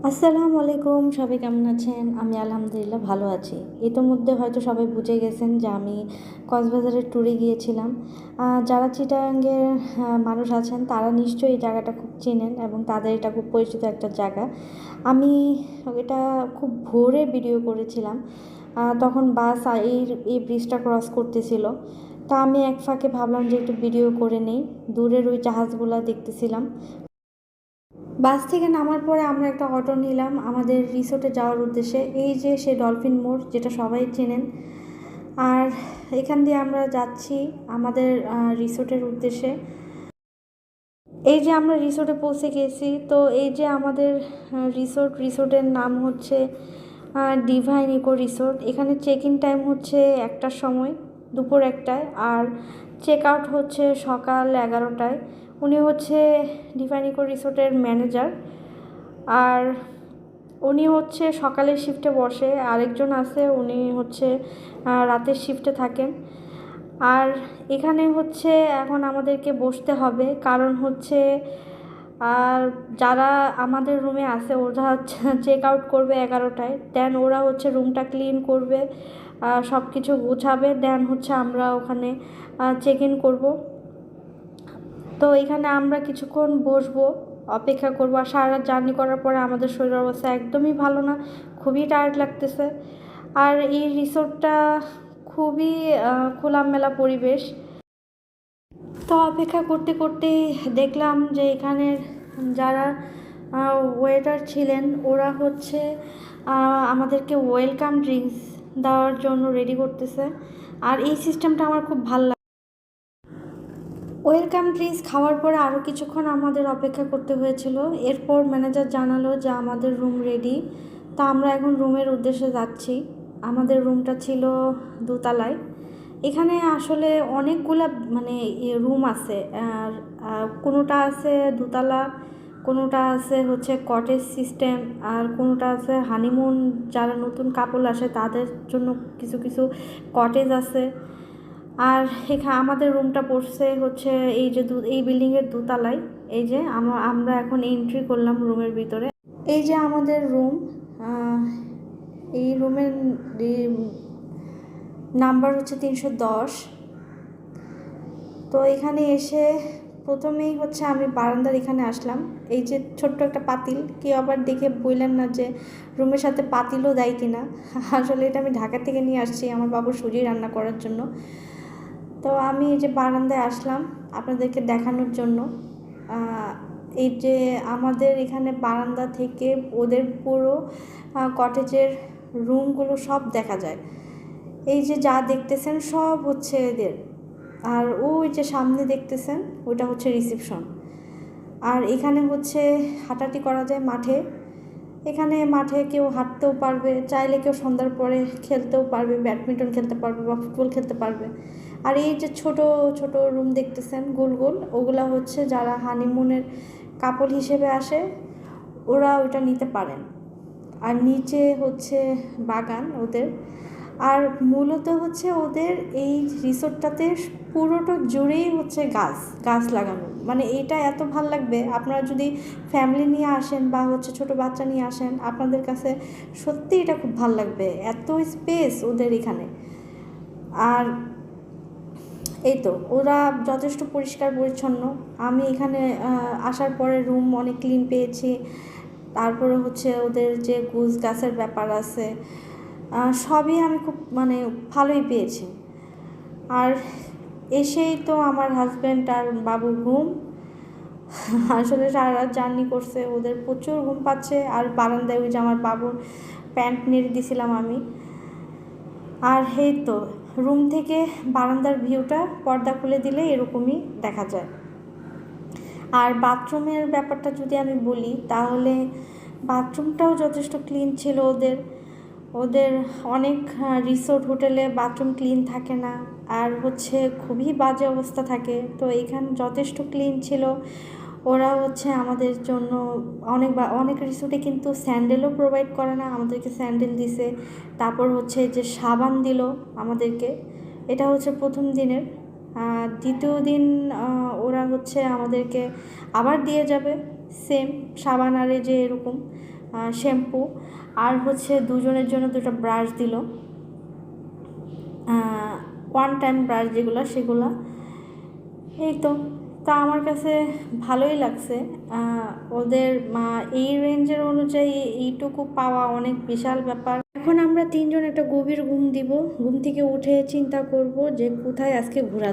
আসসালামু আলাইকুম, সবাই কেমন আছেন? আমি আলহামদুলিল্লাহ ভালো আছি। ইতোমধ্যে হয়তো সবাই বুঝে গেছেন যে আমি কক্সবাজারের ট্যুরে গিয়েছিলাম। যারা চিটাগাংয়ের মানুষ আছেন তারা নিশ্চয়ই এই জায়গাটা খুব চেনেন এবং তাদের এটা খুব পরিচিত একটা জায়গা। আমি এটা খুব ভোরে ভিডিও করেছিলাম। তখন বাস এই ব্রিজটা ক্রস করতেছিল। তা আমি এক ফাঁকে ভাবলাম যে একটু ভিডিও করে নেই। দূরের ওই জাহাজগুলা দেখতেছিলাম। বাস থেকে নামার পরে আমরা একটা অটো নিলাম আমাদের রিসোর্টে যাওয়ার উদ্দেশ্যে। এই যে সে ডলফিন মোড়, যেটা সবাই চেনেন। আর এখান দিয়ে আমরা যাচ্ছি আমাদের রিসোর্টের উদ্দেশ্যে। এই যে আমরা রিসোর্টে পৌঁছে গেছি। তো এই যে আমাদের রিসোর্টের নাম হচ্ছে ডিভাইন ইকো রিসোর্ট। এখানে চেক ইন টাইম হচ্ছে 1টার সময়, দুপুর 1টায়, আর চেক আউট হচ্ছে সকাল 11টায়। উনি হচ্ছে ডিভাইন ইকো রিসোর্টের ম্যানেজার। আর উনি হচ্ছে সকালের শিফটে বসে, আরেকজন আছে উনি হচ্ছে রাতের শিফটে থাকেন। আর এখানে হচ্ছে এখন আমাদেরকে বসতে হবে, কারণ হচ্ছে আর যারা আমাদের রুমে আছে ওরা চেক আউট করবে 11টায়। দেন ওরা হচ্ছে রুমটা ক্লিন করবে, সব কিছু গোছাবে, দেন হচ্ছে আমরা ওখানে চেক ইন করবো। তো এখানে আমরা কিছুক্ষণ বসবো, অপেক্ষা করবো। আর সারা রাত জার্নি করার পরে আমাদের শরীর অবস্থা একদমই ভালো না, খুবই টায়ার্ড লাগতেছে। আর এই রিসোর্টটা খুবই খোলামেলা পরিবেশ। তো অপেক্ষা করতে করতে দেখলাম যে এখানের যারা ওয়েটার ছিলেন ওরা হচ্ছে আমাদেরকে ওয়েলকাম ড্রিঙ্কস দেওয়ার জন্য রেডি করতেছে। আর এই সিস্টেমটা আমার খুব ভালো লাগে। ওয়েলকাম ড্রিঙ্কস খাওয়ার পরে আরও কিছুক্ষণ আমাদের অপেক্ষা করতে হয়েছিল। এরপর ম্যানেজার জানালো যে আমাদের রুম রেডি। তা আমরা এখন রুমের উদ্দেশ্যে যাচ্ছি। আমাদের রুমটা ছিল দোতলায়। এখানে আসলে অনেকগুলা মানে রুম আছে। আর কোনোটা আছে দোতলা, কোনোটা আছে হচ্ছে কটেজ সিস্টেম, আর কোনোটা আছে হানিমুন, যারা নতুন কাপল আসে তাদের জন্য কিছু কিছু কটেজ আছে। আর এখানে আমাদের রুমটা পড়ছে হচ্ছে এই যে এই বিল্ডিংয়ের দোতলায়। এই যে আমরা এখন এন্ট্রি করলাম রুমের ভিতরে। এই যে আমাদের রুম। এই রুমের নাম্বার হচ্ছে 310। তো এখানে এসে প্রথমেই হচ্ছে আমি বারান্দার এখানে আসলাম। এই যে ছোট্ট একটা পাতিল, কেউ আবার দেখে বললেন না যে রুমের সাথে পাতিলও দেয় কিনা। আসলে এটা আমি ঢাকা থেকে নিয়ে আসছি আমার বাবুর সুজি রান্না করার জন্য। তো আমি এই যে বারান্দায় আসলাম আপনাদেরকে দেখানোর জন্য। এই যে আমাদের এখানে বারান্দা থেকে ওদের পুরো কটেজের রুমগুলো সব দেখা যায়। এই যে যা দেখতেছেন সব হচ্ছে এদের। আর ওই যে সামনে দেখতেছেন ওইটা হচ্ছে রিসেপশন। আর এখানে হচ্ছে হাঁটাহাঁটি করা যায় মাঠে। এখানে মাঠে কেউ হাঁটতেও পারবে, চাইলে কেউ সন্ধ্যার পরে খেলতেও পারবে, ব্যাডমিন্টন খেলতে পারবে বা ফুটবল খেলতে পারবে। আর এই যে ছোট ছোট রুম দেখতেছেন গোল গোল, ওগুলা হচ্ছে যারা হানিমুনের কাপল হিসেবে আসে ওরা ওইটা নিতে পারেন। আর নিচে হচ্ছে বাগান ওদের। আর মূলত হচ্ছে ওদের এই রিসোর্টটাতে পুরোটা জুড়েই হচ্ছে গাছ গাছ লাগানো। মানে এইটা এত ভাল লাগবে, আপনারা যদি ফ্যামিলি নিয়ে আসেন বা হচ্ছে ছোটো বাচ্চা নিয়ে আসেন আপনাদের কাছে সত্যি এটা খুব ভাল লাগবে, এত স্পেস ওদের এখানে। আর এই তো ওরা যথেষ্ট পরিষ্কার পরিচ্ছন্ন। আমি এখানে আসার পরে রুম অনেক ক্লিন পেয়েছি। তারপরে হচ্ছে ওদের যে গোছ গাছের ব্যাপার আছে সবই আমি খুব মানে ভালোই পেয়েছি। আর এসেই তো আমার হাজব্যান্ড আর বাবু ঘুম। আসলে সারা রাত জার্নি করছে, ওদের প্রচুর ঘুম পাচ্ছে। আর বারান্দায় ওই যে আমার বাবুর প্যান্ট নেড়ে দিয়েছিলাম আমি। আর এই তো রুম থেকে বারান্দার ভিউটা পর্দা খুলে দিলে এরকমই দেখা যায়। আর বাথরুমের ব্যাপারটা যদি আমি বলি তাহলে বাথরুমটাও যথেষ্ট ক্লিন ছিল ওদের। ওদের অনেক রিসোর্ট হোটেলে বাথরুম ক্লিন থাকে না, আর হচ্ছে খুবই বাজে অবস্থা থাকে। তো এখানে যথেষ্ট ক্লিন ছিল। ওরা হচ্ছে আমাদের জন্য অনেক রিসোর্টে কিন্তু স্যান্ডেলও প্রোভাইড করে না, আমাদেরকে স্যান্ডেল দিছে। তারপর হচ্ছে যে সাবান দিল আমাদেরকে, এটা হচ্ছে প্রথম দিনের। দ্বিতীয় দিন ওরা হচ্ছে আমাদেরকে আবার দিয়ে যাবে সেম সাবান, আর যে এরকম। শ্যাম্পু, আর হচ্ছে দুজনের জন্য দুটো ব্রাশ দিল, ওয়ান টাইম ব্রাশ যেগুলো সেগুলো। এই তো তা আমার কাছে ভালোই লাগছে। ওদের এই রেঞ্জের অনুযায়ী এইটুকু পাওয়া অনেক বিশাল ব্যাপার। এখন আমরা তিনজন একটা গভীর ঘুম দিব, ঘুম থেকে উঠে চিন্তা করব যে কোথায় আজকে ঘোরা